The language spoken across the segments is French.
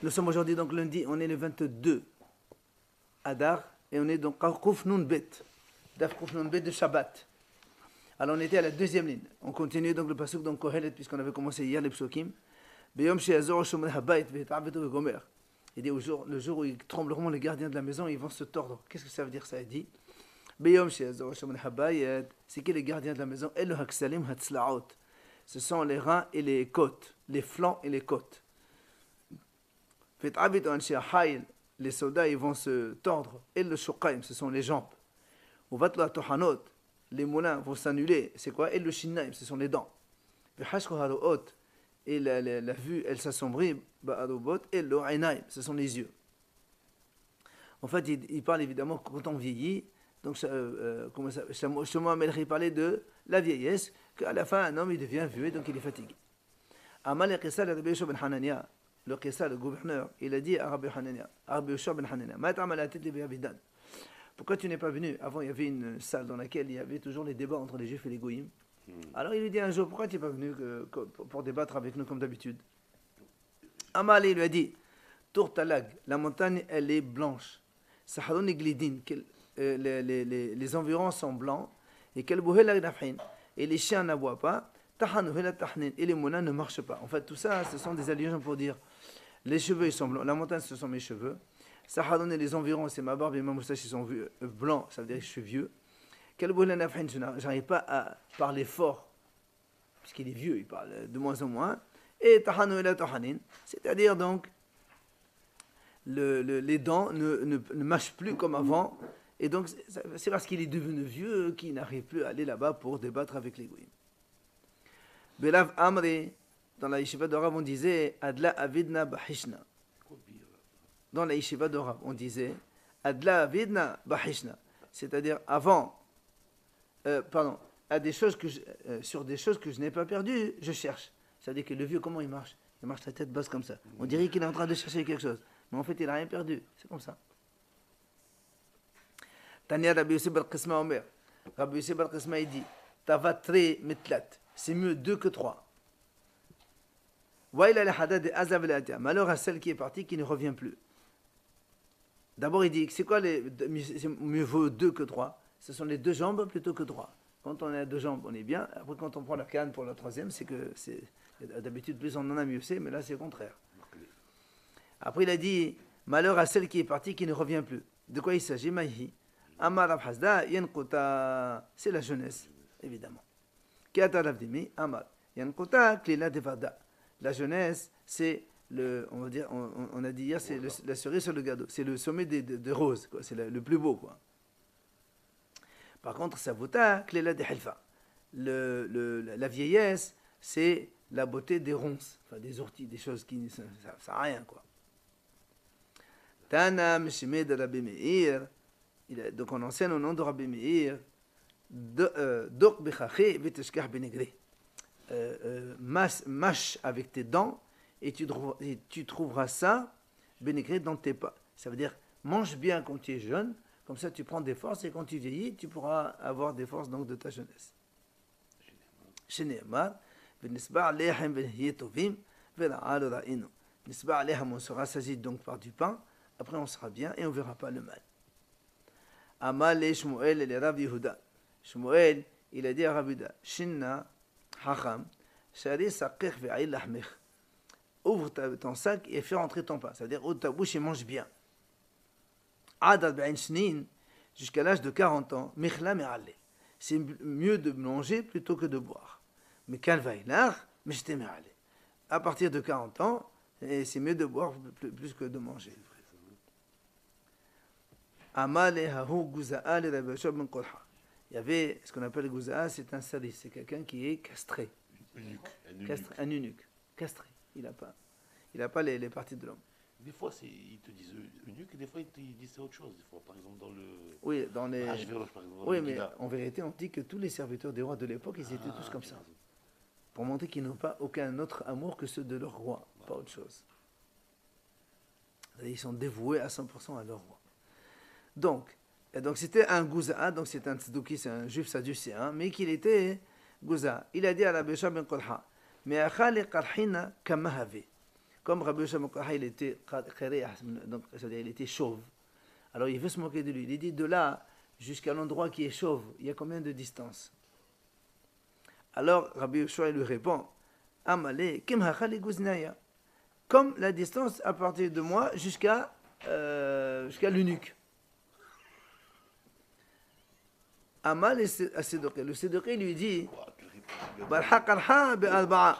Nous sommes aujourd'hui donc lundi, on est le 22 Adar et on est donc Kuf Nun Bet, Daf Kuf Nun Bet de Shabbat. Alors on était à la deuxième ligne. On continue donc le pasuk dans Kohelet puisqu'on avait commencé hier les psukim. Beyom she'azor shomrei habayit ve'et'avetu ve'gomer. Il dit le jour où ils trembleront les gardiens de la maison, ils vont se tordre. Qu'est-ce que ça veut dire ça? Il dit Beyom she'azor shomrei habayit. C'est qui les gardiens de la maison? El haksalim hatzlaot. Ce sont les reins et les côtes, les flancs et les côtes. Ve'et'avetu anshe ha'il. Les soldats ils vont se tordre. Et le shuqaim, ce sont les jambes. Uvatla tohanot. Les moulins vont s'annuler. C'est quoi? Et le shinnaim, ce sont les dents. Et la vue, elle s'assombrit. Et le ainaim, ce sont les yeux. En fait, il parle évidemment quand on vieillit. Donc, Shlomo Amelech parlait de la vieillesse, qu'à la fin, un homme, il devient vieux, et donc il est fatigué. Amal Qissa, le Rabbi Yoshua ben Hanania, le Qissa, le gouverneur, il a dit à Rabbi Yoshua ben Hanania, Ma ta'amal la tête de Abidan. Pourquoi tu n'es pas venu? Avant, il y avait une salle dans laquelle il y avait toujours les débats entre les juifs et les goïms. Alors il lui dit un jour, pourquoi tu n'es pas venu pour débattre avec nous comme d'habitude? Amal, il lui a dit, Tour Talag, la montagne, elle est blanche. Sahadon et Glidin, les environs sont blancs. Et les chiens n'aboient pas. Et les moulins ne marchent pas. En fait, tout ça, ce sont des allusions pour dire, les cheveux, ils sont blancs. La montagne, ce sont mes cheveux. Sahadon et les environs, c'est ma barbe et ma moustache, ils sont blancs, ça veut dire que je suis vieux. Je n'arrive pas à parler fort, puisqu'il est vieux, il parle de moins en moins. Et tahanu ela tahanin, c'est-à-dire donc, les dents ne mâchent plus comme avant. Et donc, c'est parce qu'il est devenu vieux qu'il n'arrive plus à aller là-bas pour débattre avec les goïms. Belav Amri, dans la yeshiva de Rav, on disait Adla Avidna Bahishna. Dans la yeshiva de Rav, on disait Adla Avidna Bahishna. C'est-à-dire avant, sur des choses que je n'ai pas perdues, je cherche. C'est-à-dire que le vieux, comment il marche? Il marche la tête basse comme ça. On dirait qu'il est en train de chercher quelque chose. Mais en fait, il n'a rien perdu. C'est comme ça. Tania Rabbi Yosef bar Qisma Omer. Rabbi Yosef bar Qisma, il dit Tavatri mitlat. C'est mieux 2 que 3. Malheur à celle qui est partie, qui ne revient plus. D'abord, il dit c'est quoi mieux vaut 2 que 3? Ce sont les 2 jambes plutôt que 3. Quand on a 2 jambes, on est bien. Après, quand on prend la canne pour la 3e, c'est que d'habitude, plus on en a, mieux c'est, mais là, c'est le contraire. Après, il a dit malheur à celle qui est partie, qui ne revient plus. De quoi il s'agit? Maïhi. Amar Rav Hasda, Yankuta, c'est la jeunesse, évidemment. Kiata Rav Dimi, Amar. Yankuta, Klila Devada. La jeunesse, c'est on a dit hier, c'est la cerise sur le gâteau. C'est le sommet de roses, quoi. C'est le plus beau, quoi. Par contre, Savuta, Klela de Helfa. La vieillesse, c'est la beauté des ronces, enfin des orties, des choses qui ne servent à rien, quoi. Tana, Meshimed, Rabbi Meir. Donc on enseigne au nom de Rabbi Meir. Dok Bechaché, Veteshkar Benegre. Mâche avec tes dents et tu trouveras ça Benegre dans tes pas. Ça veut dire, mange bien quand tu es jeune. Comme ça, tu prends des forces et quand tu vieillis, tu pourras avoir des forces donc de ta jeunesse. Shene'emar, v'nisba' aleichem v'nhiye tovim, v'na'al ra'inu. Nisba' aleichem, on sera sasi donc par du pain. Après, on sera bien et on ne verra pas le mal. Amal et Shmuel et les Rav Yehuda. Shmuel, il a dit à Rav Yehuda, Shinna, Hacham, Shari saqich ve'ayil lahmich. Ouvre ton sac et fais rentrer ton pain. C'est-à-dire, ouvre ta bouche et mange bien. Jusqu'à l'âge de 40 ans, c'est mieux de manger plutôt que de boire. Mais à partir de 40 ans, c'est mieux de boire plus que de manger. Il y avait ce qu'on appelle le gouza'a, c'est un sadis, c'est quelqu'un qui est castré. Un eunuque, castré. Il n'a pas les parties de l'homme. Des fois, ils te disent eunuque, et des fois, ils te disent autre chose. Des fois, par exemple, dans le... Oui, dans les... par exemple, oui, mais en vérité, on dit que tous les serviteurs des rois de l'époque, ils étaient tous comme ça. Pour montrer qu'ils n'ont pas aucun autre amour que ceux de leur roi, pas autre chose. Ils sont dévoués à 100% à leur roi. Donc c'était un gouza'a, donc c'est un tzedouki, c'est un juif sadducéen, mais qu'il était gouza'a. Il a dit à la Bécha ben Kolha, mais achali qarhina kamahavé. Comme Rabbi Yoshua Mokaha, il était donc c'est-à-dire il était chauve. Alors il veut se moquer de lui. Il dit de là jusqu'à l'endroit qui est chauve, il y a combien de distance? Alors Rabbi Yoshua lui répond, Amale kim hachali guznaya, comme la distance à partir de moi jusqu'à l'eunuque. Amal le Sédoké lui dit, Barhaqarha be'alba'a.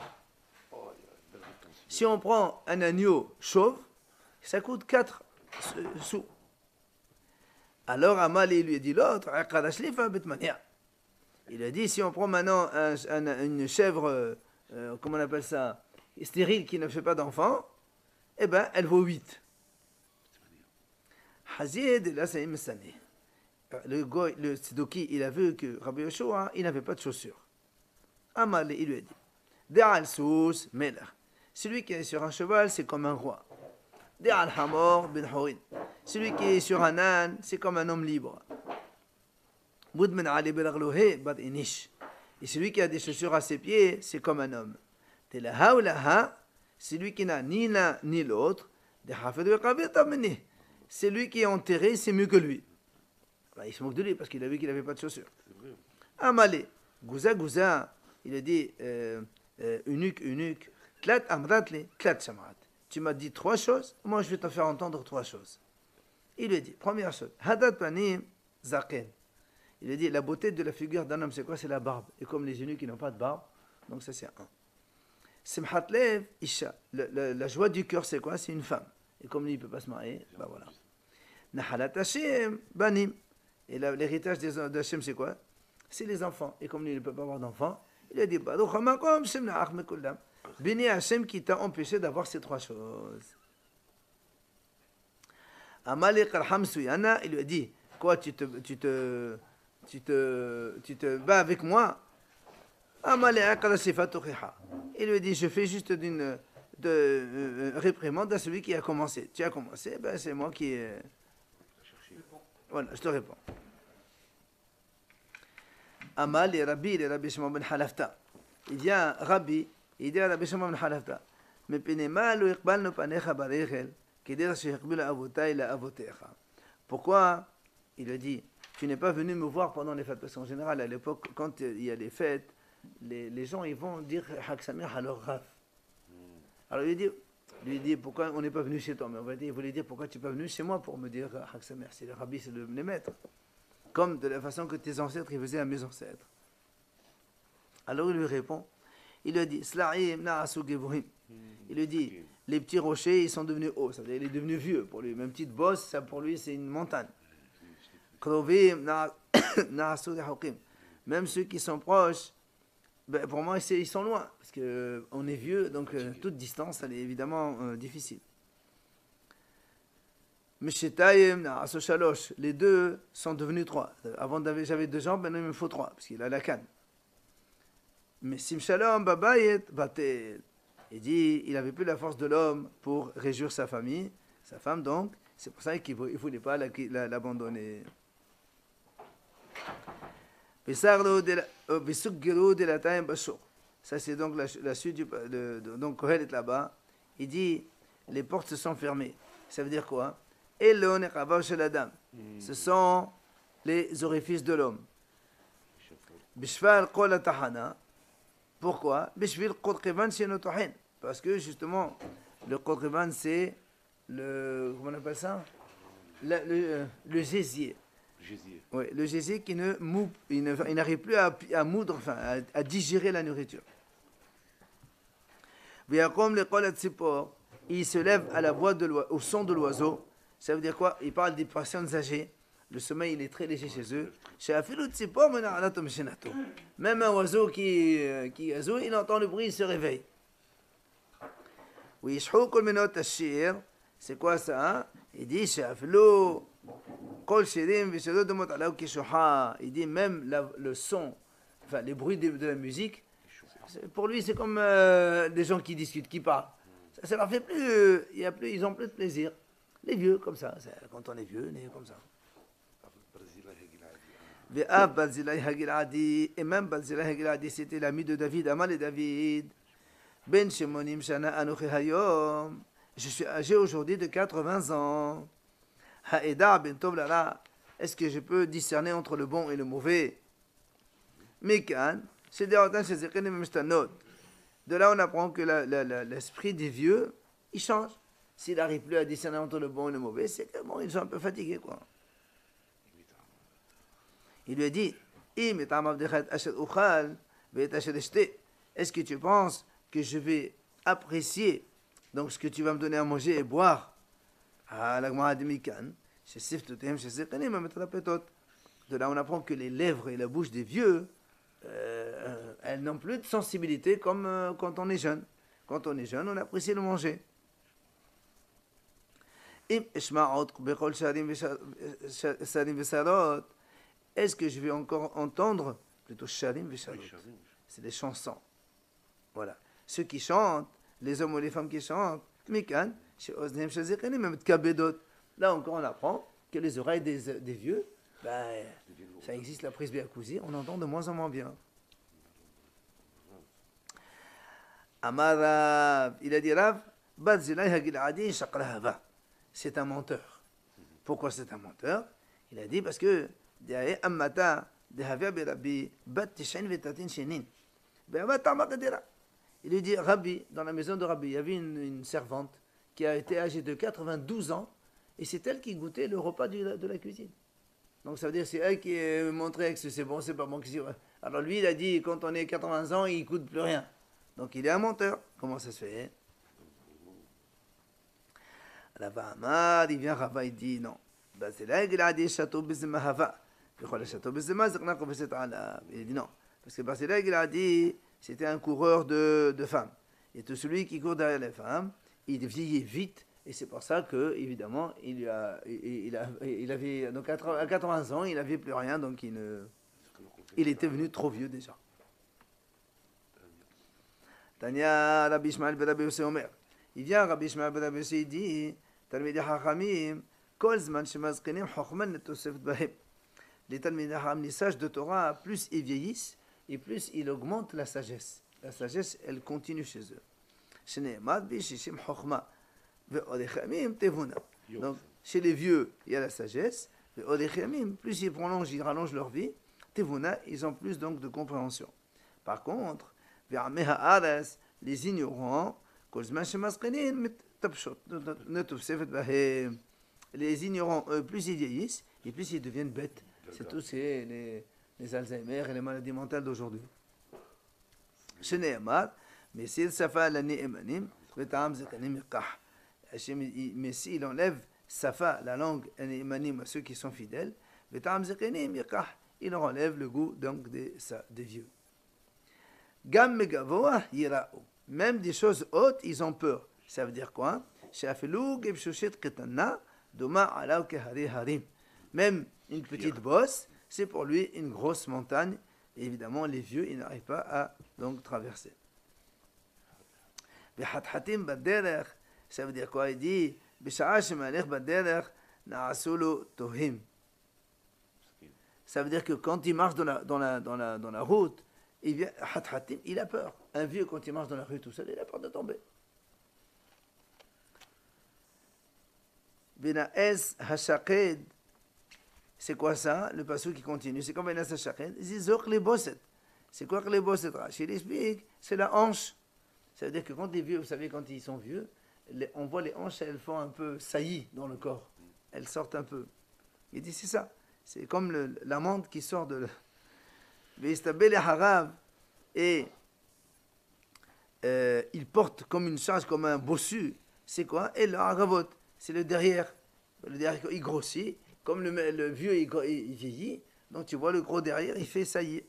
Si on prend un agneau chauve, ça coûte 4 sous. Alors Amal lui dit l'autre, il a dit, si on prend maintenant une chèvre, comment on appelle ça, stérile, qui ne fait pas d'enfant, eh bien, elle vaut 8. Hazid, là, c'est Messani. Le Sidoki, il a vu que Rabbi Yoshua, il n'avait pas de chaussures. Amal, il lui a dit, De'al sous, Melech. Celui qui est sur un cheval, c'est comme un roi. De'al hamor, ben horin. Celui qui est sur un âne, c'est comme un homme libre. Mudmen ali belaglohe, bad inish. Et celui qui a des chaussures à ses pieds, c'est comme un homme. Telaha ou laha, celui qui n'a ni l'un ni l'autre, c'est lui qui est enterré, c'est mieux que lui. Ben, il se moque de lui parce qu'il a vu qu'il n'avait pas de chaussures. Amalé, Gouza, Gouza, il a dit eunuque, Tlat amratle, Tlat samrat. Tu m'as dit 3 choses, moi je vais te faire entendre 3 choses. Il lui a dit, première chose, Hadat panim zaken. Il a dit, la beauté de la figure d'un homme, c'est quoi? C'est la barbe. Et comme les eunuques, ils n'ont pas de barbe, donc ça c'est un. Simhat lev isha. La joie du cœur, c'est quoi? C'est une femme. Et comme lui, il ne peut pas se marier, ben voilà. Nahalat Hashem banim. Et l'héritage d'Hachem, c'est quoi? C'est les enfants. Et comme lui, il ne peut pas avoir d'enfants, il a dit, Baruch hamakom shem na'ach mekullam. Béni Hachem qui t'a empêché d'avoir ces 3 choses. Amalek arham suyana, il lui a dit, quoi, tu te bats avec moi? Amalek akadasifatuchiha. Il lui a dit, je fais juste d'une réprimande à celui qui a commencé. Tu as commencé, ben c'est moi qui ai... Voilà, je te réponds. Amal et Rabbi Shimon ben Halafta. Il vient Rabbi, il dit à Rabbi Shimon ben Halafta, mais penema lo iqbalnu panecha barechel, keder sheikbilu avotai la avotecha. Pourquoi? Il a dit, tu n'es pas venu me voir pendant les fêtes, parce qu'en général, à l'époque, quand il y a les fêtes, les gens ils vont dire Chag Sameach à leur raf. Alors il lui dit pourquoi on n'est pas venu chez toi? Mais on va dire, il voulait dire pourquoi tu n'es pas venu chez moi pour me dire Chag Sameach. C'est le Rabbi, c'est les maîtres. Comme de la façon que tes ancêtres ils faisaient à mes ancêtres. Alors il lui répond, il lui dit Sla'im na'asu gevuhim. Il lui dit, les petits rochers ils sont devenus hauts, ça veut dire il est devenu vieux pour lui. Même petite bosse, ça pour lui c'est une montagne. Krovim na'asu dehukim. Même ceux qui sont proches, ben, pour moi, ils sont loin, parce qu'on est vieux, donc toute distance, elle est évidemment difficile. Les 2 sont devenus 3. Avant, j'avais 2 jambes, maintenant il me faut 3, parce qu'il a la canne. Mais Simshalom Babayet Batel. Il dit, il n'avait plus la force de l'homme pour réjouir sa famille, sa femme donc, c'est pour ça qu'il ne voulait pas l'abandonner. Ça c'est donc la suite donc Kohelet est là-bas. Il dit les portes se sont fermées. Ça veut dire quoi? Ce sont les orifices de l'homme. Pourquoi? Parce que justement le Qodrivan c'est comment on appelle ça? Le gésier. Oui, le gésier qui il n'arrive plus à moudre, enfin, à digérer la nourriture. Il se lève à la voix au son de l'oiseau. Ça veut dire quoi? Il parle des personnes âgées. Le sommeil il est très léger chez eux. Même un oiseau qui il entend le bruit, il se réveille. C'est quoi ça? Il dit il dit même le son, enfin les bruits de la musique, pour lui c'est comme des gens qui discutent, qui parlent. Ça leur fait plus, ils ont plus de plaisir. Les vieux comme ça, quand on est vieux, on est comme ça. Et même Barzilai Hagiladi, c'était l'ami de David, Amal et David. Ben Shemonim Shana Anochi Hayom. Je suis âgé aujourd'hui de 80 ans. Ha'eda ben tov lala. Est-ce que je peux discerner entre le bon et le mauvais? Mekan, c'est de là on apprend que l'esprit des vieux, il change. S'il n'arrive plus à discerner entre le bon et le mauvais, c'est que bon, ils sont un peu fatigués, quoi. Il lui a dit, est-ce que tu penses que je vais apprécier donc ce que tu vas me donner à manger et boire? De là on apprend que les lèvres et la bouche des vieux, elles n'ont plus de sensibilité comme quand on est jeune. Quand on est jeune, on apprécie le manger. Est-ce que je vais encore entendre plutôt sharim veshalot? C'est des chansons. Voilà. Ceux qui chantent, les hommes ou les femmes qui chantent, mikan, là encore on apprend que les oreilles des vieux, ben, ça existe la presbyacousie, on entend de moins en moins bien. Amar Rav, il a dit Rav, c'est un menteur. Pourquoi c'est un menteur? Il a dit parce que il lui dit Rabbi, dans la maison de Rabbi, il y avait une servante qui a été âgée de 92 ans et c'est elle qui goûtait le repas de la cuisine. Donc ça veut dire que c'est elle qui montrait que c'est bon, c'est pas bon. Alors lui, il a dit quand on est 80 ans, il ne goûte plus rien. Donc il est un menteur. Comment ça se fait? Rava il vient, Rava, il dit non. Il dit non. Parce que Barcélag, il a dit c'était un coureur de femmes. Et tout celui qui court derrière les femmes, il vieillit vite. Et c'est pour ça que, évidemment, il avait, donc à 80 ans, il n'avait plus rien, donc il était venu trop vieux déjà. Tania Rabbi Ishmael ben Rabbi Yossi Omer. Il vient, Rabbi Ishmael ben Rabbi Yossi, il dit, Talmidei Chachamim, kol zman shemazkenim chochman netosef bahem. Les Talmidei Chachamim, les sages de Torah, plus ils vieillissent, et plus ils augmentent la sagesse. La sagesse, elle continue chez eux. Shneimad bi shishim chochma. Donc, chez les vieux, il y a la sagesse. Plus ils prolongent, ils rallongent leur vie. Tevuna, ils ont plus donc de compréhension. Par contre, les ignorants, les ignorants, plus ils vieillissent, et plus ils deviennent bêtes. C'est tous les Alzheimer et les maladies mentales d'aujourd'hui. Mais s'il safa la ni'emanim, mais s'il enlève safa, la langue, à ceux qui sont fidèles, il enlève le goût donc des vieux. Même des choses hautes, ils ont peur. Ça veut dire quoi? Même une petite bosse, c'est pour lui une grosse montagne. Et évidemment, les vieux, ils n'arrivent pas à donc traverser. Ça veut dire quoi? Il dit ça veut dire que quand il marche dans la route, il a peur. Un vieux, quand il marche dans la rue tout seul, il a peur de tomber. C'est quoi ça? Le passage qui continue. C'est comme Benas Hashaked. Il dit Zok les bosset. C'est quoi que les bosset? Rachid explique, c'est la hanche. Ça veut dire que quand les vieux, vous savez, quand ils sont vieux, on voit les hanches, elles font un peu saillies dans le corps. Elles sortent un peu. Il dit c'est ça. C'est comme l'amande qui sort de... Et il porte comme une charge, comme un bossu. C'est quoi? Et le haravot, c'est le derrière. Le derrière, il grossit. Comme le vieux, il vieillit. Donc tu vois, le gros derrière, il fait saillie.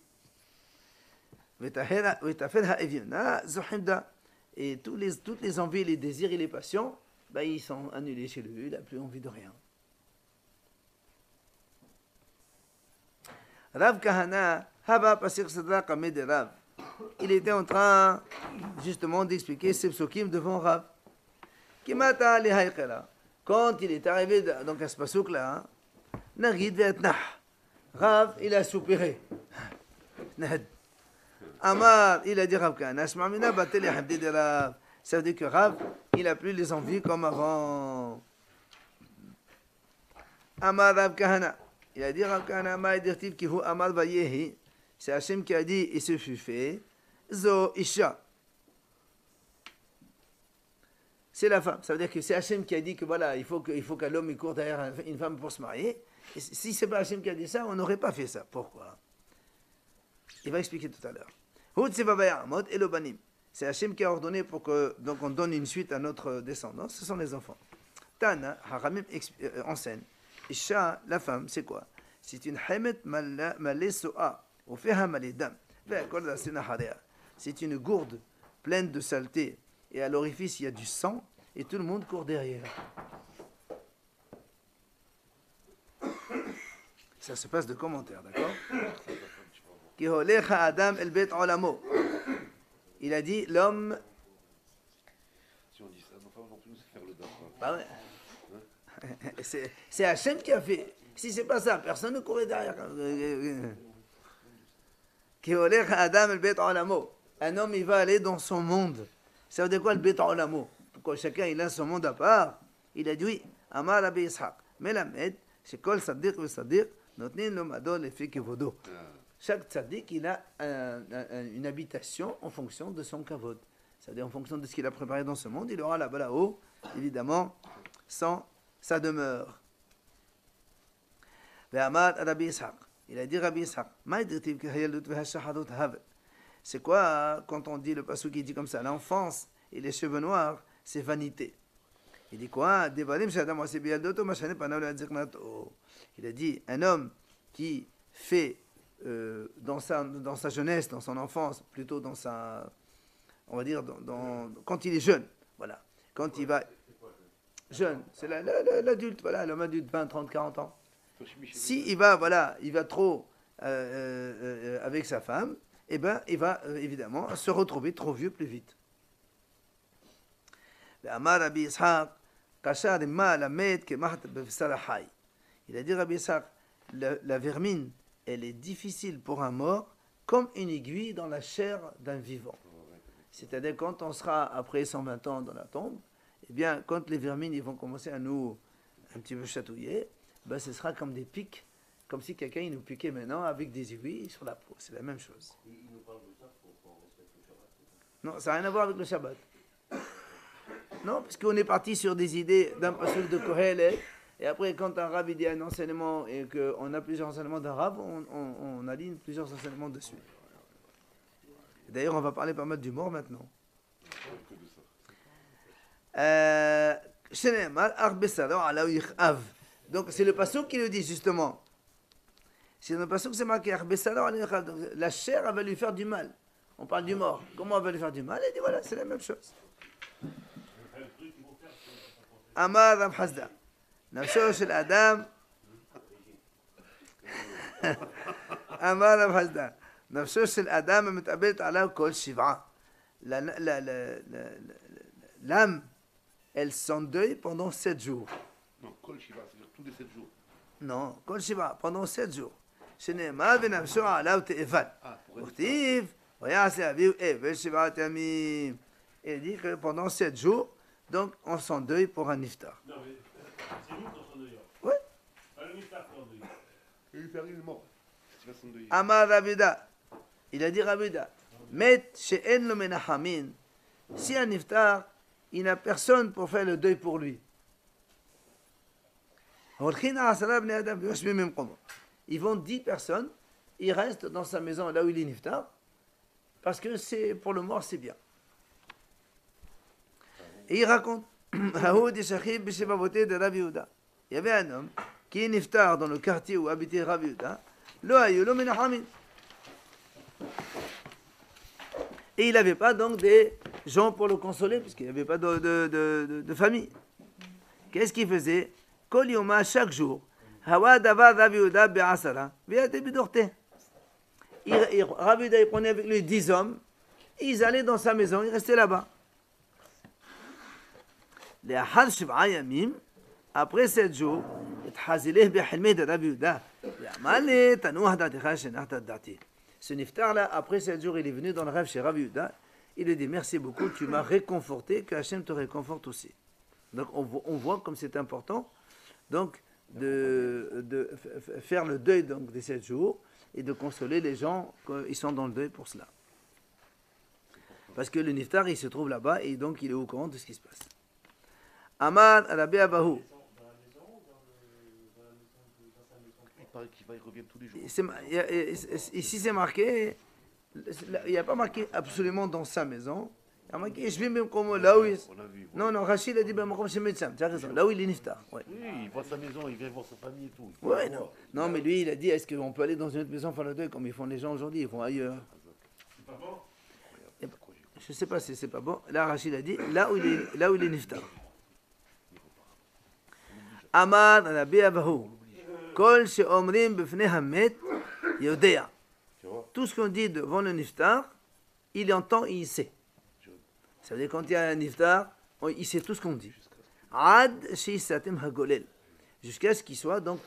Et toutes les envies, les désirs et les passions, ben, ils sont annulés chez lui. Il n'a plus envie de rien. Rav Kahana, Haba Pasir Sadra Kameh de Rav. Il était en train justement d'expliquer ces psukim devant Rav. Kimata li haykela. Quand il est arrivé donc à ce pasuk là, Nagid ve'etnah. Rav, il a soupiré. Amar, il a dit Rav Kahana, Shmamina batel yahdi de Rav. Ça veut dire que Rav, il n'a plus les envies comme avant. Amar Rav Kahana, il a dit Rav Kahana, ma dirtiv ki hu Amar vayehi. C'est Hachem qui a dit, et ce fut fait. Zo Isha. C'est la femme. Ça veut dire que c'est Hachem qui a dit que voilà, il faut qu'un homme il court derrière une femme pour se marier. Et si c'est pas Hachem qui a dit ça, on n'aurait pas fait ça. Pourquoi? Il va expliquer tout à l'heure. Hud Sevavaya Amot et Lobanim. C'est Hachem qui a ordonné pour que donc on donne une suite à notre descendance. Ce sont les enfants. Tana Haramim enseigne. Isha, la femme, c'est quoi? C'est une Hamet Malé Soa. Ou Feha Malé Dam. C'est une gourde pleine de saleté. Et à l'orifice, il y a du sang, et tout le monde court derrière. Ça se passe de commentaires, d'accord? Il a dit, l'homme... Si on dit ça, nos femmes vont plus faire le dard. Bah ouais. C'est Hachem qui a fait. Si c'est pas ça, personne ne courait derrière. Un homme, il va aller dans son monde. Ça veut dire quoi le Beit Olamo? Pourquoi chacun il a son monde à part? Il a dit oui. Amar Rabbi Yitzhak. Melamed, shekol tzaddik v'tzaddik notnin lo madol lefi kevodo. Chaque tzaddik il a une habitation en fonction de son kavod. C'est-à-dire en fonction de ce qu'il a préparé dans ce monde, il aura là-bas là-haut, évidemment, sa demeure. Ve'amar Rabbi Yitzhak. Il a dit Rabbi Yitzhak. Ma dirtiv kehayalut v'hashachadot havet. C'est quoi quand on dit le passage qui dit comme ça, l'enfance et les cheveux noirs, c'est vanité. Il dit quoi? Il a dit un homme qui fait dans sa jeunesse, dans son enfance, plutôt dans sa, on va dire, quand il est jeune, voilà, quand il va jeune, c'est l'adulte, voilà, l'homme adulte, 20, 30, 40 ans. Si il va, voilà, il va trop avec sa femme, eh bien, il va évidemment se retrouver trop vieux plus vite. Il a dit Rabbi Yitzhak, la vermine, elle est difficile pour un mort comme une aiguille dans la chair d'un vivant. C'est-à-dire quand on sera après 120 ans dans la tombe, eh bien, quand les vermines ils vont commencer à nous un petit peu chatouiller, ben, ce sera comme des pics, comme si quelqu'un nous piquait maintenant avec des aiguilles sur la peau. C'est la même chose. Il nous parle de ça pour qu'on respecte le Shabbat. Non, ça n'a rien à voir avec le Shabbat. Non, parce qu'on est parti sur des idées d'un pasuk de Kohelet, et après, quand un rab dit un enseignement et qu'on a plusieurs enseignements d'un rab, on aligne plusieurs enseignements dessus. D'ailleurs, on va parler pas mal du mort maintenant. Donc, c'est le pasuk qui le dit justement. C'est le pasuk, c'est marqué la chair, elle va lui faire du mal. On parle du mort. Comment elle va lui faire du mal? Elle dit voilà, c'est la même chose. Amar Rav Hasda. נפשו של אדם, אמר רב חסדא, נפשו של אדם מתאבלת עליו כל שבעה. L'âme, elle s'endeuille pendant 7 jours. Non, kol shiva, c'est-à-dire tous les 7 jours. Non, כל שבעה, pendant 7 jours. שנאמר ונפשו עליו תאבל. וכתיב, ויעשה אביו אבל 7 ימים. Il dit que pendant 7 jours, donc on s'endeuille pour un niftar. Non, mais c'est nous qui s'endeuillons. Oui. Pas le niftar qui s'endeuille. Il est mort. Tu vas s'endeuiller. Amar Rabuda. Il a dit Rabuda. Met she'en lo menachamin. Si un niftar, il n'a personne pour faire le deuil pour lui. Ils vont 10 personnes, ils restent dans sa maison là où il est niftar, parce que c'est pour le mort c'est bien. Et il raconte, il y avait un homme qui est niftar dans le quartier où habitait Rav Yehuda, et il n'avait pas donc des gens pour le consoler, puisqu'il n'y avait pas de famille. Qu'est-ce qu'il faisait? Kol yoma, chaque jour, Hawa davar Rav Yehuda be'asara, ve'yate bidorte. Rav Yehuda, il prenait avec lui 10 hommes, et ils allaient dans sa maison, ils restaient là-bas. לאחר 7 ימים, après 7 jours, התחזילך בחלמי דרב יהודה, ואמר לי, תנוח דעתך שנחת דעתי. Ce niftar-là, après 7 jours, il est venu dans le rêve chez Rav Yehuda. Il lui dit merci beaucoup, tu m'as réconforté, que Hachem te réconforte aussi. Donc on voit comme c'est important donc, de faire le deuil donc, des 7 jours et de consoler les gens qui sont dans le deuil pour cela. Parce que le niftar, il se trouve là-bas et donc il est au courant de ce qui se passe. Amad Rabbi Abahu. Il paraît qu'il va y revenir tous les jours. Ici c'est marqué, il n'y a pas marqué absolument dans sa maison. Il y a marqué, je vais même comme là où il... On a vu. Non, non, Rachid a dit, ben, comme chez le médecin, tu as raison, là où il est niftar. Ouais. Oui, il voit sa maison, il vient voir sa famille et tout. Ouais, non. Non, mais lui, il a dit, est-ce qu'on peut aller dans une autre maison faire le deuil comme ils font les gens aujourd'hui, ils vont ailleurs. C'est pas bon? Je ne sais pas si c'est pas bon. Là, Rachid a dit, là où il est niftar. Amad Rabbi Abahu. Kol she'omrim b'fnei hamet yodea. Tu vois? Tout ce qu'on dit devant le niftar, il entend et il sait. Ça veut dire quand il y a un niftar, il sait tout ce qu'on dit. Ad she'isatem hagolel. Jusqu'à ce qu'il soit donc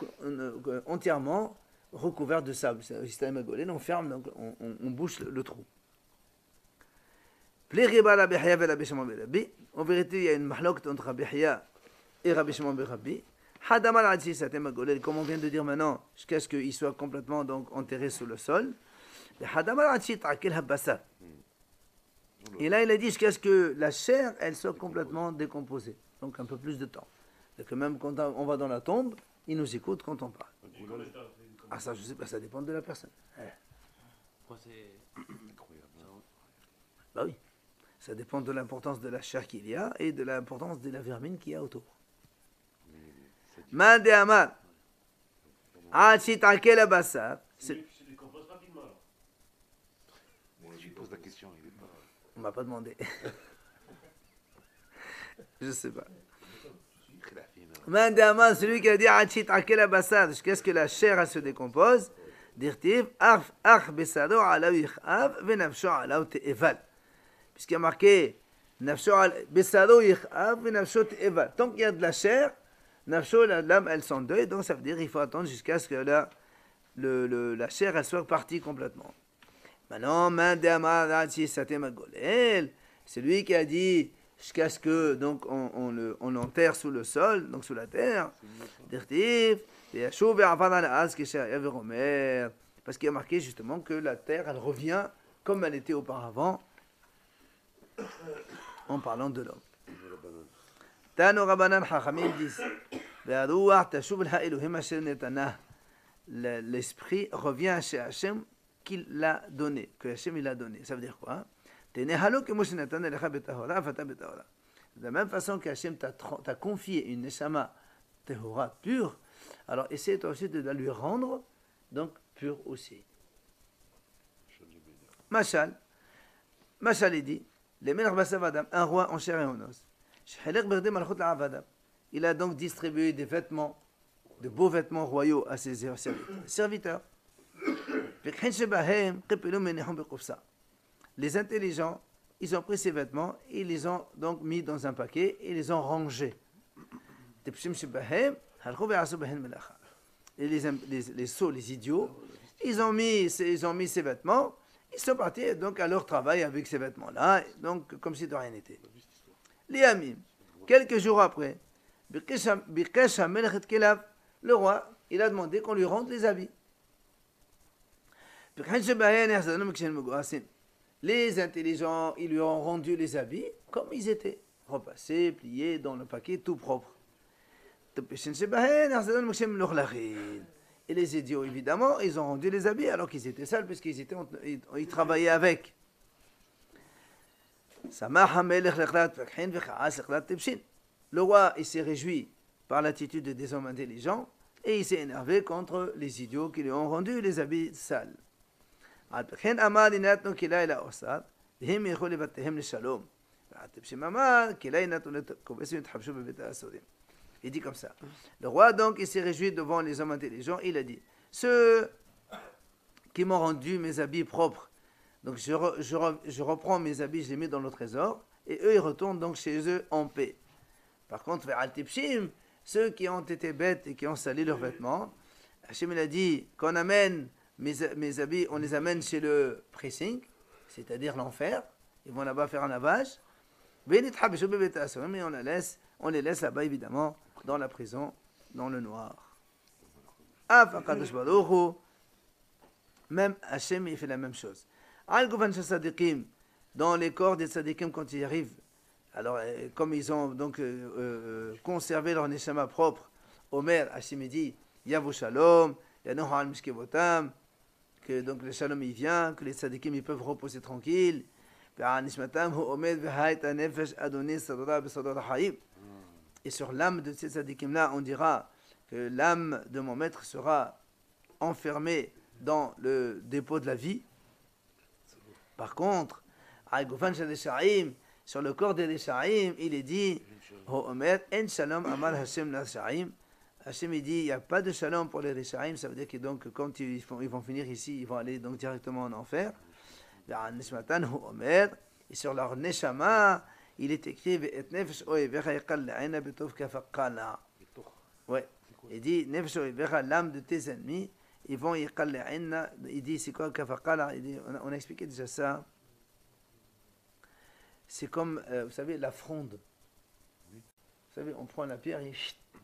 entièrement recouvert de sable. Shisatem hagolel, on ferme, donc on bouche le trou. En vérité, il y a une mahlok entre Rabbi Hiya et Rabbi Shimon ben Rabbi. Comme on vient de dire maintenant, jusqu'à ce qu'il soit complètement donc, enterré sous le sol. Et là, il a dit jusqu'à ce que la chair, elle soit complètement décomposée. Donc un peu plus de temps. Donc même quand on va dans la tombe, il nous écoute quand on parle. Ah ça, je sais pas, ça dépend de la personne. Bah oui. Ça dépend de l'importance de la chair qu'il y a et de l'importance de la vermine qu'il y a autour. Mande Amar. Ah, si t'as quel bassar. Se décompose rapidement. Alors. Je lui pose la question, il est pas... On m'a pas demandé. Je sais pas. Mande Amar, celui qui a dit ah, si t'as quel bassar. Qu'est-ce que la chair elle se décompose? Dirtiv, arf besado ala yich'av venafsho ala te'eval. Puisqu'il y a marqué besado yich'av venafsho te'eval. Tant qu'il y a de la chair, Nafsho, l'âme, elle s'endeuille, donc ça veut dire qu'il faut attendre jusqu'à ce que la chair, elle soit partie complètement. Maintenant, c'est lui qui a dit jusqu'à ce que donc on l'enterre sous le sol, donc sous la terre. Parce qu'il y a marqué justement que la terre, elle revient comme elle était auparavant, en parlant de l'homme. Tano Rabbanan Chachamim disent l'esprit revient chez Hachem qu'il l'a donné, que Hachem il a donné. Ça veut dire quoi? De la même façon que Hachem t'a confié une neshama tehora pure, alors essaie toi aussi de la lui rendre donc pure aussi. Machal il dit un roi en chair et en os. Il a donc distribué des vêtements, de beaux vêtements royaux à ses serviteurs. Les intelligents, ils ont pris ces vêtements et ils les ont donc mis dans un paquet et les ont rangés. Et les sots, les idiots, ils ont mis ces vêtements, ils sont partis donc à leur travail avec ces vêtements-là, donc comme si de rien n'était. Liamim, quelques jours après, le roi, il a demandé qu'on lui rende les habits. Les intelligents, ils lui ont rendu les habits comme ils étaient, repassés, pliés dans le paquet, tout propre. Et les idiots, évidemment, ils ont rendu les habits alors qu'ils étaient sales, puisqu'ils ils travaillaient avec. Le roi, il s'est réjoui par l'attitude des hommes intelligents et il s'est énervé contre les idiots qui lui ont rendu les habits sales. Il dit comme ça. Le roi, donc, il s'est réjoui devant les hommes intelligents. Il a dit, ceux qui m'ont rendu mes habits propres, donc je reprends mes habits, je les mets dans le trésor, et eux, ils retournent donc chez eux en paix. Par contre, ceux qui ont été bêtes et qui ont sali leurs vêtements, Hachem il a dit qu'on amène mes habits, on les amène chez le pressing, c'est-à-dire l'enfer. Ils vont là-bas faire un lavage. Mais on les laisse là-bas, évidemment, dans la prison, dans le noir. Même Hachem, il fait la même chose. Dans les corps des tzadikim, quand ils arrivent, alors, comme ils ont donc conservé leur neshama propre, Omer, Hachem dit, Yavu Shalom, Yanohu al Mishkevotam, que donc le Shalom il vient, que les tzadikim ils peuvent reposer tranquilles. Et sur l'âme de ces tzadikim-là, on dira que l'âme de mon maître sera enfermée dans le dépôt de la vie. Par contre, sur le corps des Reshaim, il est dit En shalom amar Hashem Reshaim. Hashem il dit il n'y a pas de shalom pour les Reshaim, ça veut dire que donc, quand ils vont finir ici, ils vont aller donc directement en enfer. Et sur leur neshama, il est écrit ouais. Il dit l'âme de tes ennemis, ils vont il dit c'est quoi kafaqala? On a expliqué déjà ça. C'est comme vous savez la fronde. Vous savez, on prend la pierre et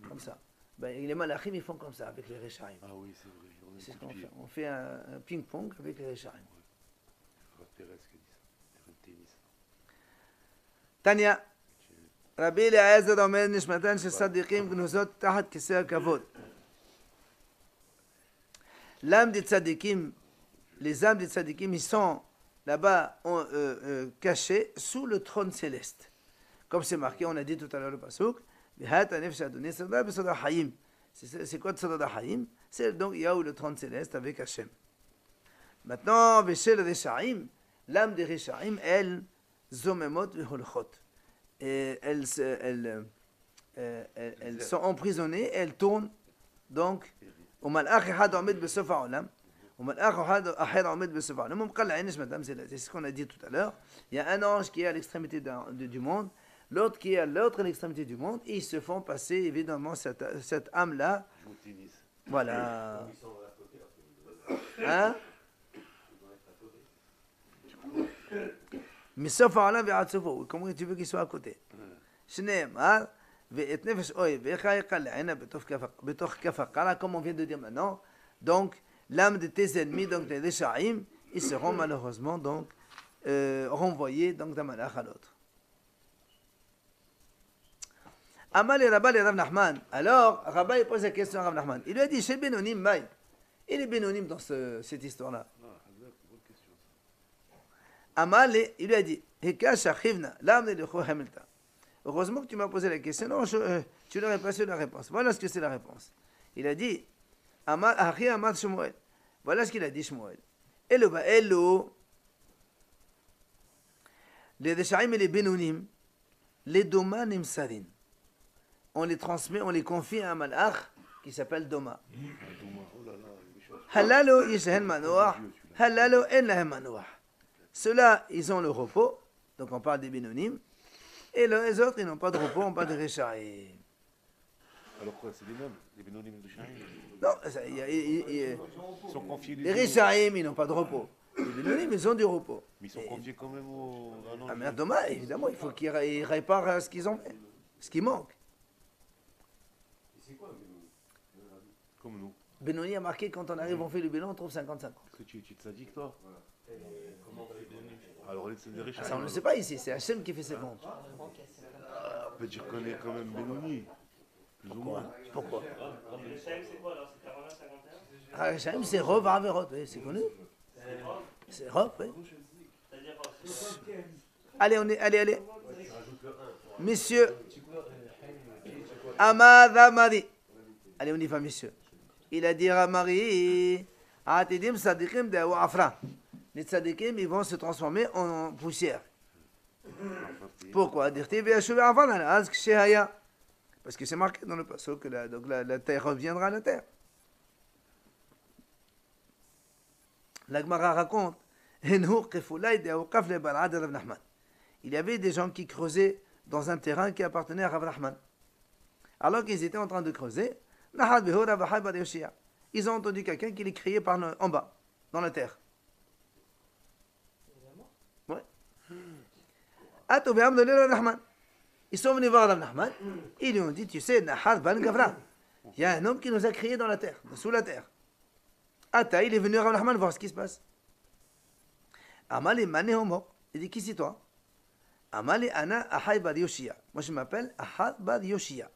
comme ça. Ben, les malachim ils font comme ça avec les Reshaim. Ah oui, c'est vrai. C'est ce qu'on fait. On fait un ping-pong avec les Reshaim. Tania, Rabbi Eliezer אומר נשמתן של צדיקים גנוזות תחת כיסא הכבוד. L'âme des tzadikim, les âmes des tzadikim, ils sont là-bas cachés sous le trône céleste. Comme c'est marqué, on a dit tout à l'heure le pasuk, c'est quoi Tzadod HaHayim? C'est donc il y a où le trône céleste avec Hachem. Maintenant, Veshel Reshaim, l'âme des Reshaim, elle, Zomemot V'holchot. Elles sont emprisonnées, elles tournent donc au malach echad omed besof ha'olam, au malach echad omed besof ha'olam. C'est ce qu'on a dit tout à l'heure. Il y a un ange qui est à l'extrémité du monde, l'autre qui est à l'autre extrémité du monde, et ils se font passer évidemment cette âme-là. Voilà. Hein? מסוף העולם ועד סופו, comment tu veux qu'il soit à côté. שנאמר, ואת נפש אויביך יקלענה בתוך כף הקרה, comme on vient de dire maintenant. Donc, l'âme de tes ennemis, donc des Reshaim, ils seront malheureusement donc renvoyés donc d'un malach à l'autre. Amal et Rabba et Rav Nachman. Alors, Rabba il pose la question à Rav Nachman. Il lui a dit, chez Benonim, Maï. Il est Benonim dans cette histoire-là. Amal, il lui a dit, heureusement que tu m'as posé la question, non, tu n'aurais pas su la réponse. Voilà ce que c'est la réponse. Il a dit, Amal, Amad Shmuel. Voilà ce qu'il a dit Shmuel. Elo, les Reshaim et les Benonim, les Doma Nimsarin. On les transmet, on les confie à un malach qui s'appelle Doma. Halalo yishen manoah, halalo en lahem manoah. Ceux-là, ils ont le repos, donc on parle des Benonim, et les autres, ils n'ont pas de repos, on parle des Reshaim. Alors quoi, c'est les mêmes, les Benonim de Shaim? Non, Ils sont confiés les Reshaim, ils n'ont pas de repos. Les Benonim, ils ont du repos. Mais ils sont confiés quand même au... Ah mais Doma, évidemment, il faut qu'ils réparent ce qu'ils ont fait, ce qui manque. Comme nous. Benoni a marqué, quand on arrive, on fait le bilan, on trouve 50-50. Est-ce que tu es tzaddik, toi? Alors, c'est des Reshaim. Ça, on ne le sait pas ici, c'est Hachem qui fait ses comptes. On peut dire qu'on est quand même Benoni. Plus ou moins. Pourquoi? Le Reshaim, c'est quoi alors? C'est 40-51? Ah, Hachem, c'est Rov, Averot, oui, c'est connu. C'est Rov, oui. C'est-à-dire, Allez. Messieurs, Amad Amadi. Allez, on y va, messieurs. Il a dit à Marie, Atidim Sadikim de Afra. Les tzadikim, ils vont se transformer en poussière. Pourquoi? Parce que c'est marqué dans le passage que la terre reviendra à la terre. La Gemara raconte, il y avait des gens qui creusaient dans un terrain qui appartenait à Rav Nachman. Alors qu'ils étaient en train de creuser, ils ont entendu quelqu'un qui les criait en bas. dans la terre. Ouais. Atou ve'am de Rav Nachman. Ils sont venus voir Rav Nachman. Ils lui ont dit, tu sais, Nahar ban Gavra. Il y a un homme qui nous a créés dans la terre, sous la terre. Ata, il est venu à Rav Nachman voir ce qui se passe. Amali Mane Homo. Il dit, qui c'est toi? Amali Ana Ahai Bad Yoshia. Moi je m'appelle Ahad Bad Yoshia.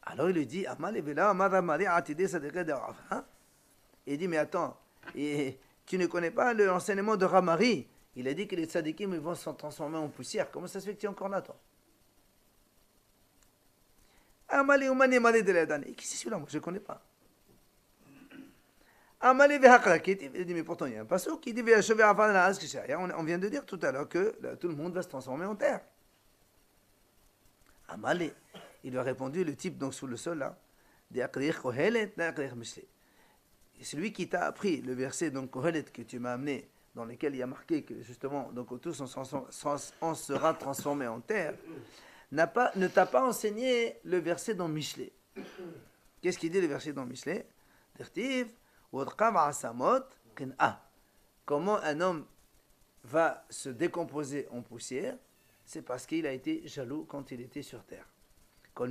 Alors il lui dit, Amali Vela Amada Mari Atide Sadeka de Rav. Il dit, mais attends, et tu ne connais pas l'enseignement de Ramari? Il a dit que les tzadikim ils vont se transformer en poussière. Comment ça se fait que tu es encore là, toi? Amali Oumani Mali de l'Adani. Qui c'est celui-là? Moi je ne connais pas. Amali Vehakrakit. Il dit, mais pourtant il y a un passage qui dit, on vient de dire tout à l'heure que là, tout le monde va se transformer en terre. Amali, il lui a répondu, le type donc sous le sol là, celui qui t'a appris le verset donc Kohelet que tu m'as amené, dans lequel il y a marqué que justement donc tous on sera transformé en terre, ne t'a pas enseigné le verset dans Michelet. Qu'est-ce qu'il dit le verset dans Michelet? Comment un homme va se décomposer en poussière? C'est parce qu'il a été jaloux quand il était sur terre. Il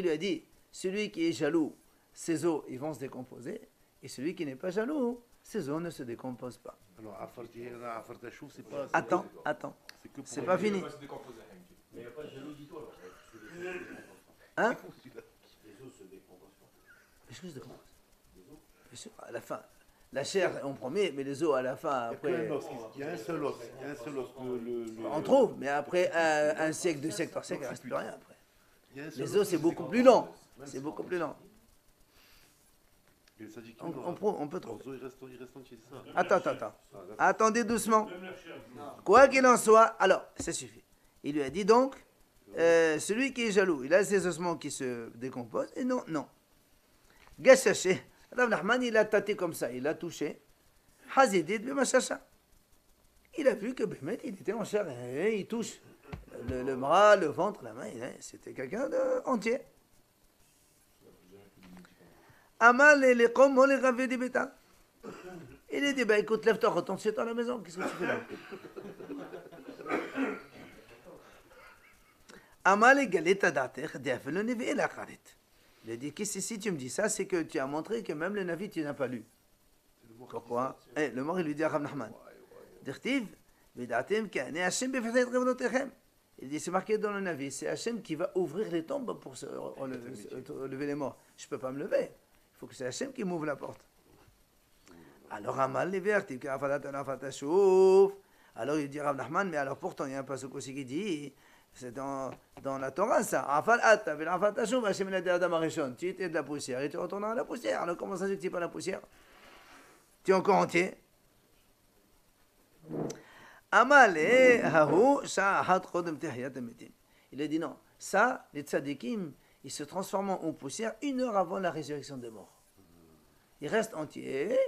lui a dit, celui qui est jaloux, ses os ils vont se décomposer, et celui qui n'est pas jaloux, ses os ne se décomposent pas. Alors, Afartachou, c'est pas. Attends, c'est pas fini. Mais il n'y a pas de jaloux du tout alors. Hein? Les os se décomposent pas. Les choses se décomposent. Bien sûr, à la fin. La chair en premier, mais les os à la fin, après. Il y a un seul os. Il y a un seul os. On trouve, mais après un siècle, 2 siècles, 3 siècles, il ne reste plus rien après. Les os, c'est beaucoup plus lent. C'est beaucoup plus lent. On peut trouver. Attends. Attendez doucement. Quoi qu'il en soit, alors, ça suffit. Il lui a dit donc, celui qui est jaloux, il a ses ossements qui se décomposent, et non. Gassaché. Rav Nachman, il a tâté comme ça, il a touché. Hazidid b'machacha. Il a vu que Bémet, il était en chair, et il touche le bras, le ventre, la main, c'était quelqu'un entier. Amal et les comme on les ravait des bêtas. Il a dit, écoute, lève-toi, retourne chez toi à la maison, qu'est-ce que tu fais là? Amal et galeta dater, le nevi et la karet. Il a dit, si tu me dis ça, c'est que tu as montré que même le Navi, tu n'as pas lu. Pourquoi? Le mort, il lui dit à Rav Nachman. Il dit, c'est marqué dans le Navi, c'est Hachem qui va ouvrir les tombes pour lever les morts. Je ne peux pas me lever. Il faut que c'est Hachem qui m'ouvre la porte. Alors, Amal les verts, alors il dit Rav Nachman, mais alors pourtant, il y a un passage aussi qui dit, c'est dans la Torah ça. Tu étais de la poussière et tu retournes à la poussière. Alors comment ça se fait que tu n'es pas la poussière? Tu es encore entier. Il a dit non. Ça, les tzadikim, ils se transforment en poussière 1 heure avant la résurrection des morts. Ils restent entiers.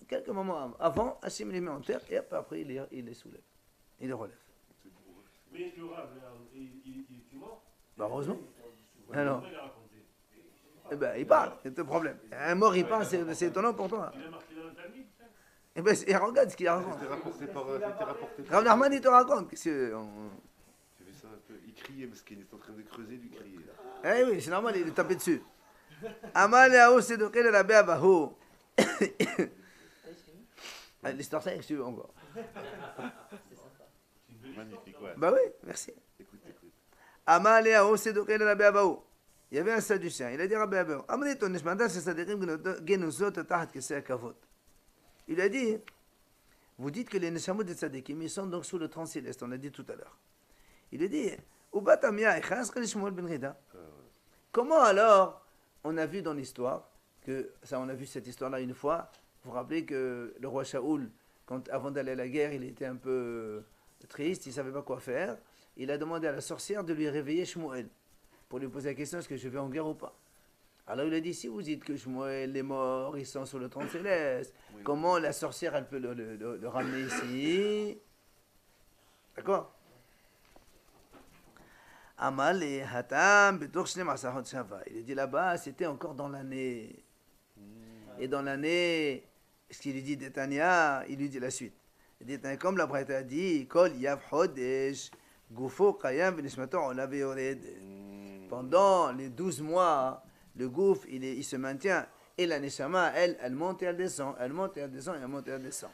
Quelques moments avant, Hachem les met en terre et après il les soulève. Il les relève. Mais le Rav, il est mort? Bah heureusement. Alors, il parle, c'est le problème. Un mort, il parle, c'est étonnant pour toi. Il a marqué dans le Talmud, ça? Il regarde ce qu'il raconte. C'était rapporté. Rav Nachman, il te raconte. Il criait parce qu'il était en train de creuser du crier. Eh oui, c'est normal, il est tapé dessus. Amal et Aou, c'est de quel la Béabaho. L'histoire, ça, tu veux encore. Magnifique, ouais. Bah oui, merci. Écoute. Amal et Aou, c'est de quel la Béabaho. Il y avait un sadducéen, il a dit Rabbi Abaho. Amal ton nishmanda, c'est sadikim genuzot tahat keseh kavot. Il a dit, vous dites que les neshamot des sadikim, ils sont donc sous le trône céleste, on l'a dit tout à l'heure. Il a dit, comment alors, on a vu dans l'histoire, que ça on a vu cette histoire-là une fois, vous vous rappelez que le roi Shaoul, avant d'aller à la guerre, il était un peu triste, il ne savait pas quoi faire, il a demandé à la sorcière de lui réveiller Shmuel, pour lui poser la question, est-ce que je vais en guerre ou pas? Alors il a dit, si vous dites que Shmuel est mort, ils sont sur le trône céleste, comment la sorcière, elle peut le ramener ici? D'accord? Amal et Hatam, il dit là-bas, c'était encore dans l'année. Et dans l'année, ce qu'il lui dit d'Etania, il lui dit la suite. Il dit, comme la Braïta a dit, Kol Yav Chodesh, Gufo Kayam Benishmato Olav Yored. Pendant les 12 mois, le gouffre, il se maintient. Et la Neshama, elle monte et elle descend. Elle monte et elle descend, elle monte et elle descend.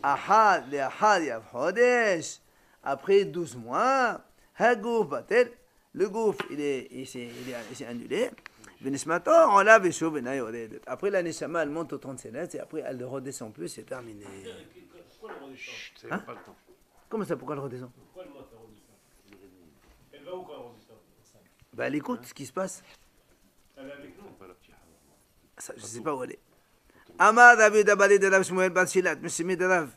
Ahad, le Ahad Yav Chodesh. Après 12 mois, Hagouf Batel, le gouffre, il s'est annulé. Après la Neshama, elle monte au 37 lettres et après elle ne redescend plus, c'est terminé. Pourquoi elle redescend? Ça n'a pas le temps. Comment ça, pourquoi elle redescend? Pourquoi elle monte, elle redescend? Elle va où quand elle redescend? Bah, elle écoute ce qui se passe. Elle est avec nous. Ça, je ne sais pas où elle est. Amad Rabbi Yehuda Bali de Rav Shmuel Bar Shilat, Meshimi de Rav.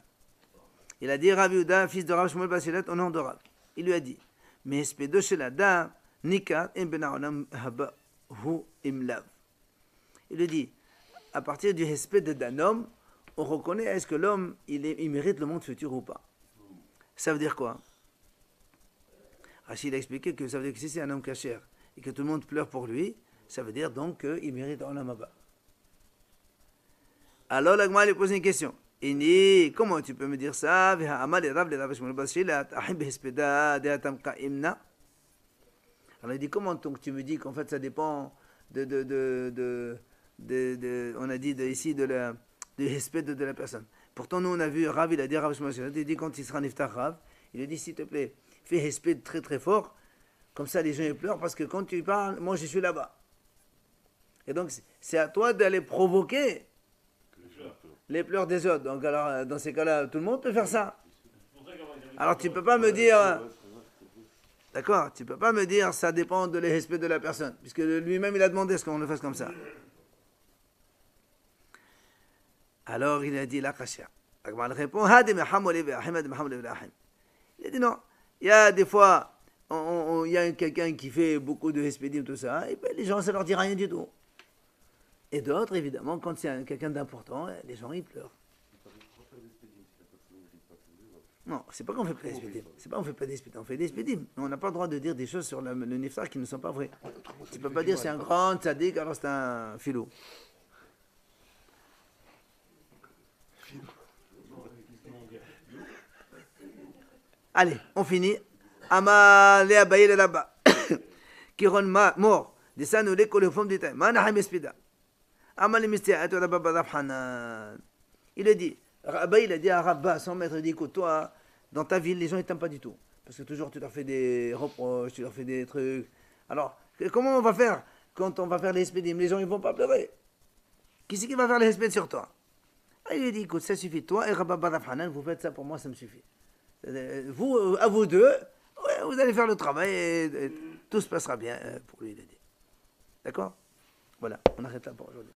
Il a dit Rabbi Yehuda, fils de Rav Shmuel Bar Shilat, au nom de Rav. Il lui a dit, mais espédo chez l'Adam, Nikar, im ben Aonam haba hu imlav. Il lui dit, à partir du respect d'un homme, on reconnaît est-ce que l'homme, il mérite le monde futur ou pas. Ça veut dire quoi? Rachid a expliqué que ça veut dire que si c'est un homme caché et que tout le monde pleure pour lui, ça veut dire donc qu'il mérite un homme bas. Alors l'Agma lui pose une question. Inni, comment tu peux me dire ça? Alors il dit, comment donc tu me dis qu'en fait ça dépend on a dit ici du respect de la personne. Pourtant nous on a vu Rav, il a dit Rav Shmuel, il dit quand il sera niftar Rav, il a dit s'il te plaît, fais respect très très fort, comme ça les gens ils pleurent parce que quand tu parles, moi je suis là-bas. Et donc c'est à toi d'aller provoquer les pleurs des autres. Donc alors dans ces cas-là, tout le monde peut faire ça. Alors tu peux pas me dire, d'accord, tu peux pas me dire ça dépend de les respects de la personne, puisque lui-même il a demandé ce qu'on le fasse comme ça. Alors il a dit la kasha. Il a dit non. Il y a des fois, il y a quelqu'un qui fait beaucoup de hespédim, tout ça, et ben les gens ça leur dit rien du tout. Et d'autres, évidemment, quand c'est quelqu'un d'important, les gens ils pleurent. Non, c'est pas qu'on fait pas d'espédim. C'est pas qu'on fait pas d'espédim. On fait des espédim. On n'a pas le droit de dire des choses sur le niftar qui ne sont pas vraies. Tu peux pas dire c'est un grand tzaddik, alors c'est un philo. Allez, on finit. Ama le abaye le là-bas. Kiron mort. Descend nous les colofons du temps. Manahim espida. Ama le mystère. Et là-bas Rav Hanan. Il a dit. Abaye il a dit à Rabba, son maître, il dit écoute, toi, dans ta ville, les gens ils t'aiment pas du tout. Parce que toujours tu leur fais des reproches, tu leur fais des trucs. Alors, comment on va faire quand on va faire les espédim? Les gens ils vont pas pleurer. Qui c'est qui va faire les espédim sur toi? Il lui a dit écoute, ça suffit. Toi et Rabba Rav Hanan, vous faites ça pour moi, ça me suffit. Vous, à vous deux, ouais, vous allez faire le travail et tout se passera bien pour lui, il a dit. D'accord? Voilà, on arrête là pour aujourd'hui.